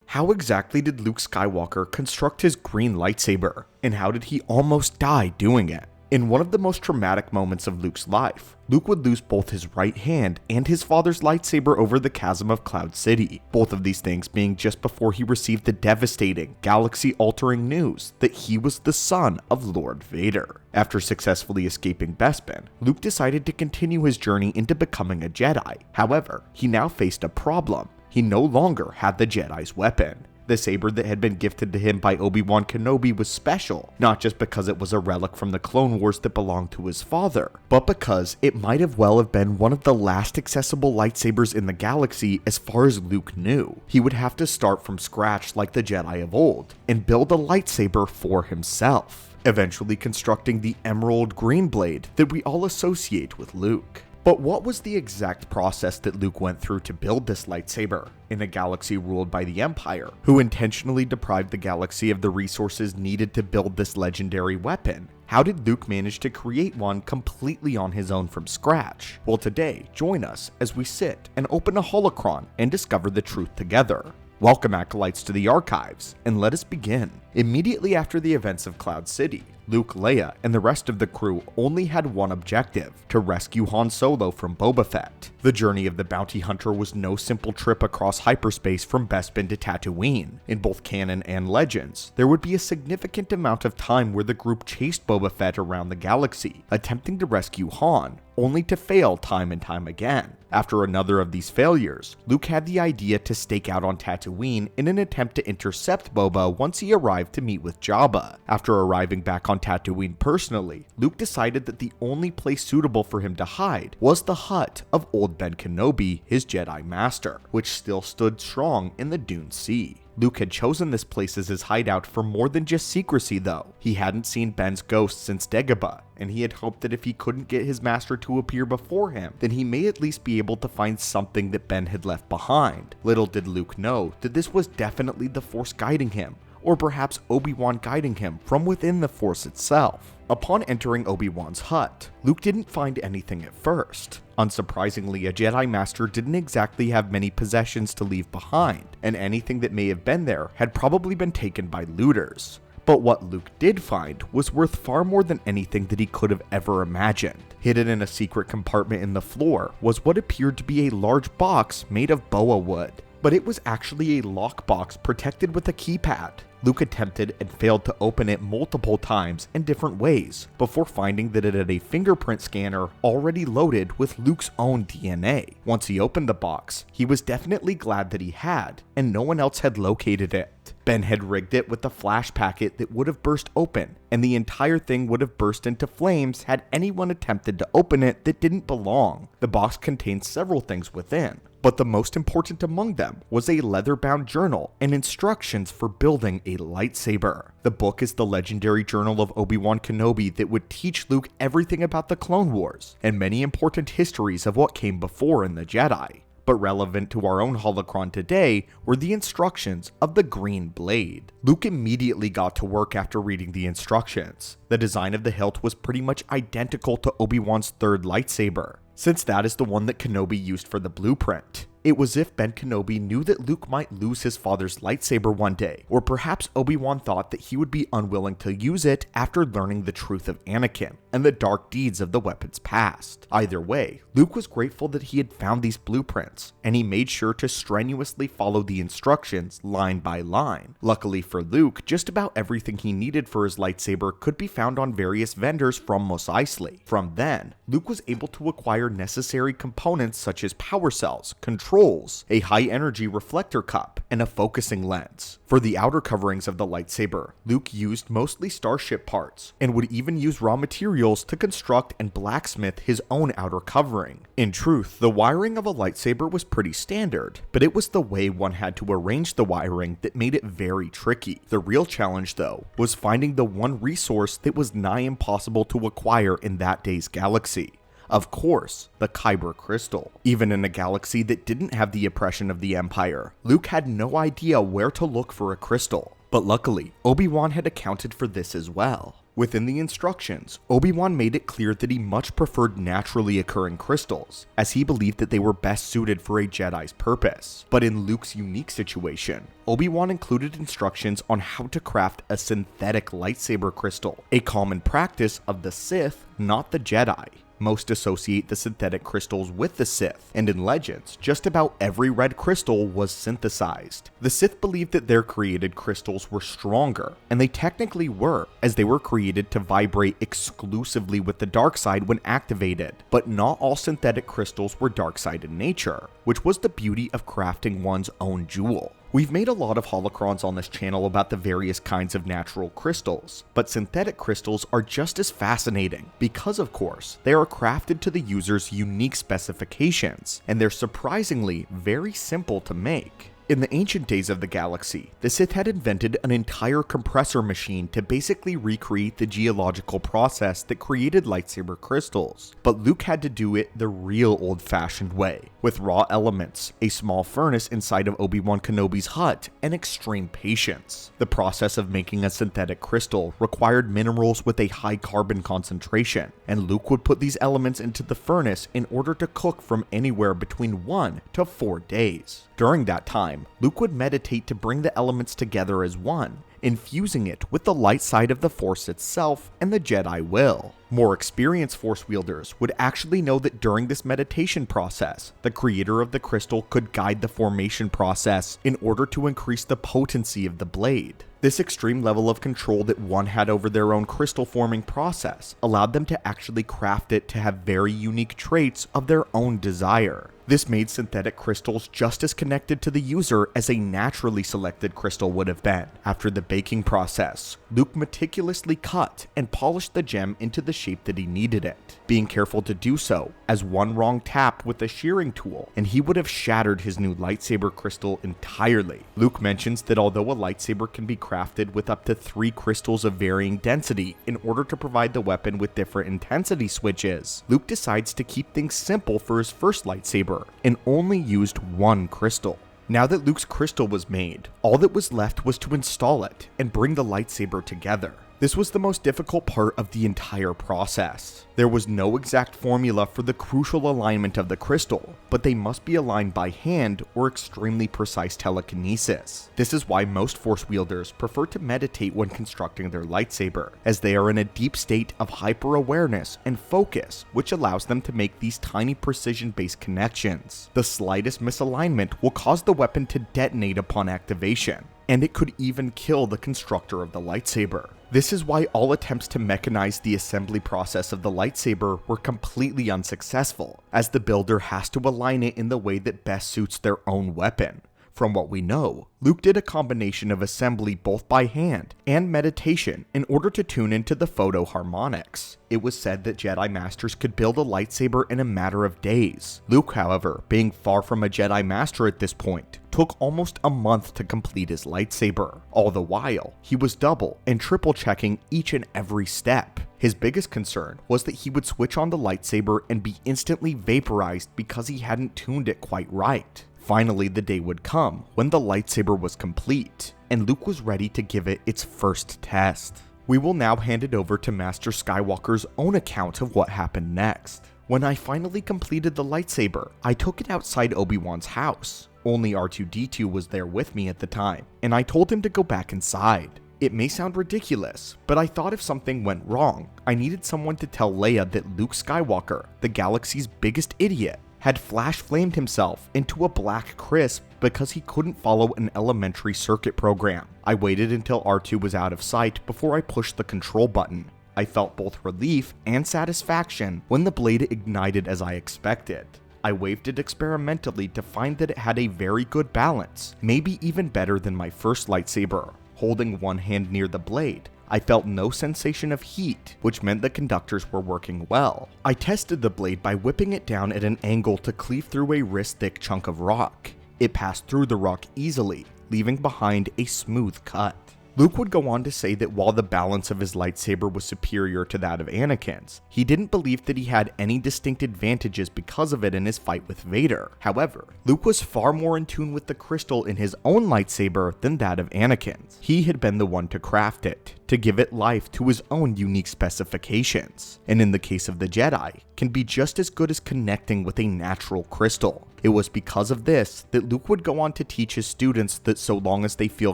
How exactly did Luke Skywalker construct his green lightsaber, and how did he almost die doing it? In one of the most traumatic moments of Luke's life, Luke would lose both his right hand and his father's lightsaber over the chasm of Cloud City, both of these things being just before he received the devastating, galaxy-altering news that he was the son of Lord Vader. After successfully escaping Bespin, Luke decided to continue his journey into becoming a Jedi. However, he now faced a problem. He no longer had the Jedi's weapon. The saber that had been gifted to him by Obi-Wan Kenobi was special, not just because it was a relic from the Clone Wars that belonged to his father, but because it might have been one of the last accessible lightsabers in the galaxy as far as Luke knew. He would have to start from scratch like the Jedi of old, and build a lightsaber for himself, eventually constructing the emerald green blade that we all associate with Luke. But what was the exact process that Luke went through to build this lightsaber in a galaxy ruled by the Empire, who intentionally deprived the galaxy of the resources needed to build this legendary weapon? How did Luke manage to create one completely on his own from scratch? Well, today, join us as we sit and open a holocron and discover the truth together. Welcome, Acolytes, to the archives, and let us begin. Immediately after the events of Cloud City, Luke, Leia, and the rest of the crew only had one objective: to rescue Han Solo from Boba Fett. The journey of the bounty hunter was no simple trip across hyperspace from Bespin to Tatooine. In both canon and legends, there would be a significant amount of time where the group chased Boba Fett around the galaxy, attempting to rescue Han, only to fail time and time again. After another of these failures, Luke had the idea to stake out on Tatooine in an attempt to intercept Boba once he arrived to meet with Jabba. After arriving back on Tatooine personally, Luke decided that the only place suitable for him to hide was the hut of old Ben Kenobi, his Jedi Master, which still stood strong in the Dune Sea. Luke had chosen this place as his hideout for more than just secrecy though. He hadn't seen Ben's ghost since Dagobah, and he had hoped that if he couldn't get his master to appear before him, then he may at least be able to find something that Ben had left behind. Little did Luke know that this was definitely the Force guiding him, or perhaps Obi-Wan guiding him from within the Force itself. Upon entering Obi-Wan's hut, Luke didn't find anything at first. Unsurprisingly, a Jedi Master didn't exactly have many possessions to leave behind, and anything that may have been there had probably been taken by looters. But what Luke did find was worth far more than anything that he could have ever imagined. Hidden in a secret compartment in the floor was what appeared to be a large box made of boa wood, but it was actually a lockbox protected with a keypad. Luke attempted and failed to open it multiple times in different ways, before finding that it had a fingerprint scanner already loaded with Luke's own DNA. Once he opened the box, he was definitely glad that he had, and no one else had located it. Ben had rigged it with a flash packet that would have burst open, and the entire thing would have burst into flames had anyone attempted to open it that didn't belong. The box contained several things within, but the most important among them was a leather-bound journal and instructions for building a lightsaber. The book is the legendary journal of Obi-Wan Kenobi that would teach Luke everything about the Clone Wars and many important histories of what came before in the Jedi. But relevant to our own holocron today were the instructions of the green blade. Luke immediately got to work after reading the instructions. The design of the hilt was pretty much identical to Obi-Wan's third lightsaber, since that is the one that Kenobi used for the blueprint. It was as if Ben Kenobi knew that Luke might lose his father's lightsaber one day, or perhaps Obi-Wan thought that he would be unwilling to use it after learning the truth of Anakin and the dark deeds of the weapon's past. Either way, Luke was grateful that he had found these blueprints, and he made sure to strenuously follow the instructions line by line. Luckily for Luke, just about everything he needed for his lightsaber could be found on various vendors from Mos Eisley. From then, Luke was able to acquire necessary components such as power cells, controls, a high-energy reflector cup, and a focusing lens. For the outer coverings of the lightsaber, Luke used mostly starship parts, and would even use raw materials to construct and blacksmith his own outer covering. In truth, the wiring of a lightsaber was pretty standard, but it was the way one had to arrange the wiring that made it very tricky. The real challenge, though, was finding the one resource that was nigh impossible to acquire in that day's galaxy. Of course, the Kyber crystal. Even in a galaxy that didn't have the oppression of the Empire, Luke had no idea where to look for a crystal. But luckily, Obi-Wan had accounted for this as well. Within the instructions, Obi-Wan made it clear that he much preferred naturally occurring crystals, as he believed that they were best suited for a Jedi's purpose. But in Luke's unique situation, Obi-Wan included instructions on how to craft a synthetic lightsaber crystal, a common practice of the Sith, not the Jedi. Most associate the synthetic crystals with the Sith, and in Legends, just about every red crystal was synthesized. The Sith believed that their created crystals were stronger, and they technically were, as they were created to vibrate exclusively with the dark side when activated. But not all synthetic crystals were dark side in nature, which was the beauty of crafting one's own jewel. We've made a lot of holocrons on this channel about the various kinds of natural crystals, but synthetic crystals are just as fascinating because, of course, they are crafted to the user's unique specifications, and they're surprisingly very simple to make. In the ancient days of the galaxy, the Sith had invented an entire compressor machine to basically recreate the geological process that created lightsaber crystals, but Luke had to do it the real old-fashioned way, with raw elements, a small furnace inside of Obi-Wan Kenobi's hut, and extreme patience. The process of making a synthetic crystal required minerals with a high carbon concentration, and Luke would put these elements into the furnace in order to cook from anywhere between 1 to 4 days. During that time, Luke would meditate to bring the elements together as one, infusing it with the light side of the Force itself and the Jedi will. More experienced Force wielders would actually know that during this meditation process, the creator of the crystal could guide the formation process in order to increase the potency of the blade. This extreme level of control that one had over their own crystal forming process allowed them to actually craft it to have very unique traits of their own desire. This made synthetic crystals just as connected to the user as a naturally selected crystal would have been. After the baking process, Luke meticulously cut and polished the gem into the shape that he needed it, being careful to do so, as one wrong tap with a shearing tool and he would have shattered his new lightsaber crystal entirely. Luke mentions that although a lightsaber can be crafted with up to 3 crystals of varying density in order to provide the weapon with different intensity switches, Luke decides to keep things simple for his first lightsaber and only used 1 crystal. Now that Luke's crystal was made, all that was left was to install it and bring the lightsaber together. This was the most difficult part of the entire process. There was no exact formula for the crucial alignment of the crystal, but they must be aligned by hand or extremely precise telekinesis. This is why most Force wielders prefer to meditate when constructing their lightsaber, as they are in a deep state of hyper-awareness and focus, which allows them to make these tiny precision-based connections. The slightest misalignment will cause the weapon to detonate upon activation, and it could even kill the constructor of the lightsaber. This is why all attempts to mechanize the assembly process of the lightsaber were completely unsuccessful, as the builder has to align it in the way that best suits their own weapon. From what we know, Luke did a combination of assembly both by hand and meditation in order to tune into the photo harmonics. It was said that Jedi Masters could build a lightsaber in a matter of days. Luke, however, being far from a Jedi Master at this point, took almost a month to complete his lightsaber. All the while, he was double and triple checking each and every step. His biggest concern was that he would switch on the lightsaber and be instantly vaporized because he hadn't tuned it quite right. Finally, the day would come when the lightsaber was complete, and Luke was ready to give it its first test. We will now hand it over to Master Skywalker's own account of what happened next. When I finally completed the lightsaber, I took it outside Obi-Wan's house. Only R2-D2 was there with me at the time, and I told him to go back inside. It may sound ridiculous, but I thought if something went wrong, I needed someone to tell Leia that Luke Skywalker, the galaxy's biggest idiot, had flash-flamed himself into a black crisp because he couldn't follow an elementary circuit program. I waited until R2 was out of sight before I pushed the control button. I felt both relief and satisfaction when the blade ignited as I expected. I waved it experimentally to find that it had a very good balance, maybe even better than my first lightsaber. Holding one hand near the blade, I felt no sensation of heat, which meant the conductors were working well. I tested the blade by whipping it down at an angle to cleave through a wrist-thick chunk of rock. It passed through the rock easily, leaving behind a smooth cut. Luke would go on to say that while the balance of his lightsaber was superior to that of Anakin's, he didn't believe that he had any distinct advantages because of it in his fight with Vader. However, Luke was far more in tune with the crystal in his own lightsaber than that of Anakin's. He had been the one to craft it, to give it life to his own unique specifications, and in the case of the Jedi, can be just as good as connecting with a natural crystal. It was because of this that Luke would go on to teach his students that so long as they feel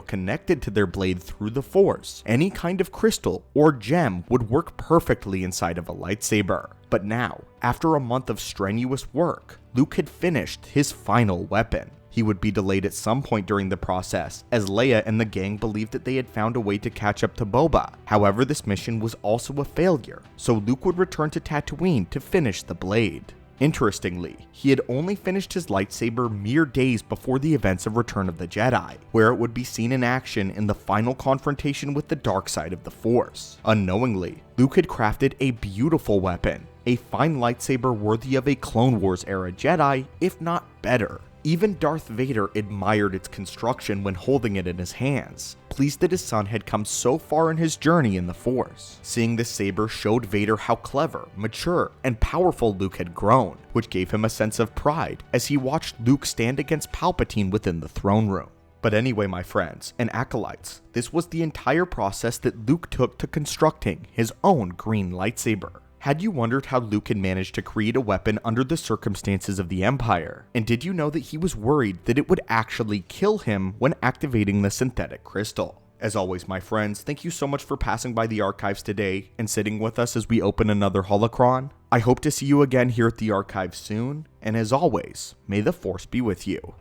connected to their blade through the Force, any kind of crystal or gem would work perfectly inside of a lightsaber. But now, after a month of strenuous work, Luke had finished his final weapon. He would be delayed at some point during the process, as Leia and the gang believed that they had found a way to catch up to Boba. However, this mission was also a failure, so Luke would return to Tatooine to finish the blade. Interestingly, he had only finished his lightsaber mere days before the events of Return of the Jedi, where it would be seen in action in the final confrontation with the dark side of the Force. Unknowingly, Luke had crafted a beautiful weapon, a fine lightsaber worthy of a Clone Wars era Jedi, if not better. Even Darth Vader admired its construction when holding it in his hands, pleased that his son had come so far in his journey in the Force. Seeing this saber showed Vader how clever, mature, and powerful Luke had grown, which gave him a sense of pride as he watched Luke stand against Palpatine within the throne room. But anyway, my friends and acolytes, this was the entire process that Luke took to constructing his own green lightsaber. Had you wondered how Luke had managed to create a weapon under the circumstances of the Empire? And did you know that he was worried that it would actually kill him when activating the synthetic crystal? As always, my friends, thank you so much for passing by the archives today and sitting with us as we open another holocron. I hope to see you again here at the archives soon, and as always, may the Force be with you.